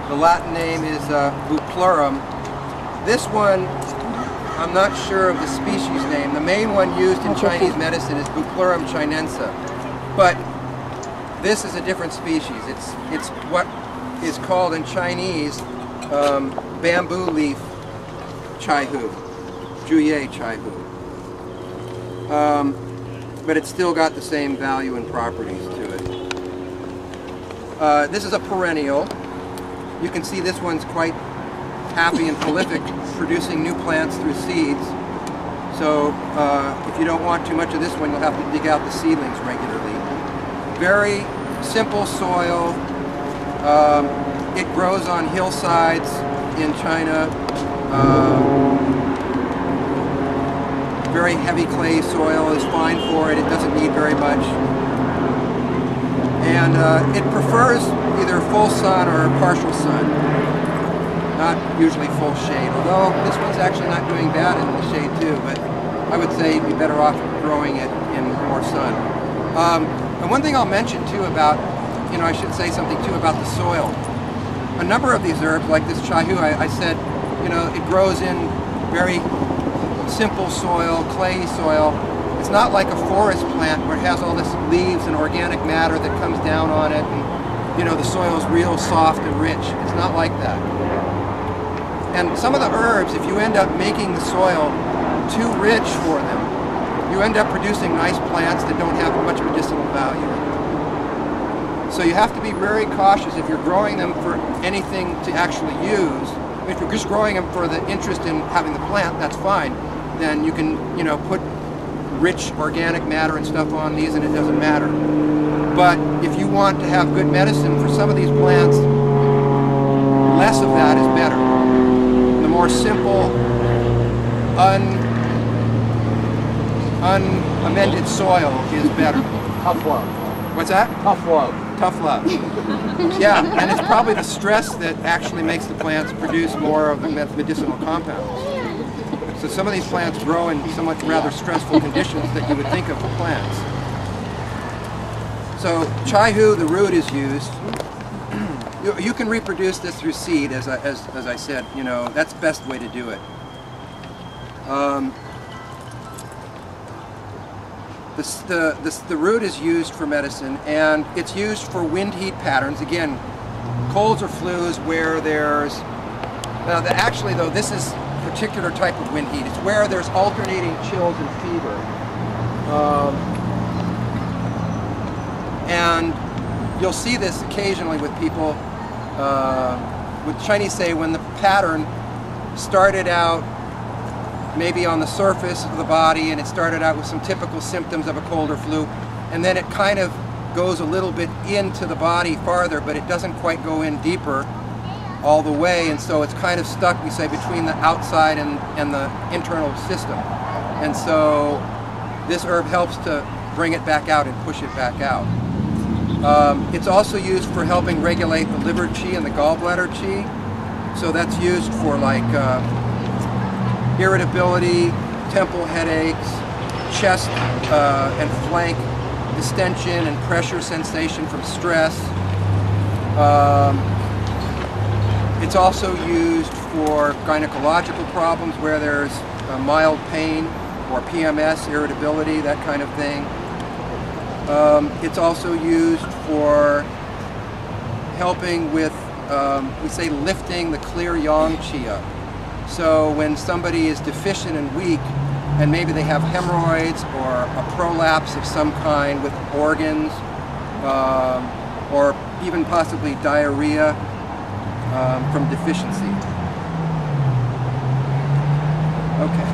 The Latin name is Bupleurum. This one, I'm not sure of the species name. The main one used in Chinese medicine is Bupleurum chinense. But this is a different species. It's what is called in Chinese bamboo leaf chaihu, Juye chaihu. But it's still got the same value and properties to it. This is a perennial. You can see this one's quite happy and prolific, producing new plants through seeds. So if you don't want too much of this one, you'll have to dig out the seedlings regularly. Very simple soil. It grows on hillsides in China. Very heavy clay soil is fine for it. It doesn't need very much. And it prefers either full sun or partial sun. Not usually full shade, although this one's actually not doing bad in the shade too, but I would say you'd be better off growing it in more sun. And one thing I'll mention too about, I should say something too about the soil. A number of these herbs, like this chaihu, I said, it grows in very simple soil, clayey soil. It's not like a forest plant where it has all this leaves and organic matter that comes down on it, and the soil is real soft and rich. It's not like that. And some of the herbs, if you end up making the soil too rich for them, you end up producing nice plants that don't have much medicinal value. So you have to be very cautious if you're growing them for anything to actually use. If you're just growing them for the interest in having the plant, that's fine. Then you can, put rich organic matter and stuff on these and it doesn't matter. But if you want to have good medicine for some of these plants, less of that is better. The more simple, unamended soil is better. Tough love. What's that? Tough love. Tough love. Yeah, and it's probably the stress that actually makes the plants produce more of the medicinal compounds. So some of these plants grow in somewhat rather stressful conditions that you would think of for plants. So chaihu, the root, is used. You can reproduce this through seed, as I said. That's the best way to do it. The root is used for medicine, and it's used for wind heat patterns. Again, colds or flus where there's... actually, though, this is a particular type of wind heat. It's where there's alternating chills and fever. And you'll see this occasionally with people, with Chinese say, when the pattern started out maybe on the surface of the body, and it started out with some typical symptoms of a cold or flu, and then it kind of goes a little bit into the body farther, but it doesn't quite go in deeper all the way, and so it's kind of stuck, we say, between the outside and the internal system. And so this herb helps to bring it back out and push it back out. It's also used for helping regulate the liver qi and the gallbladder qi. So that's used for like irritability, temple headaches, chest and flank distension and pressure sensation from stress. It's also used for gynecological problems where there's mild pain or PMS, irritability, that kind of thing. It's also used for helping with, we say, lifting the clear yang qi up. So when somebody is deficient and weak, and maybe they have hemorrhoids or a prolapse of some kind with organs, or even possibly diarrhea from deficiency. Okay.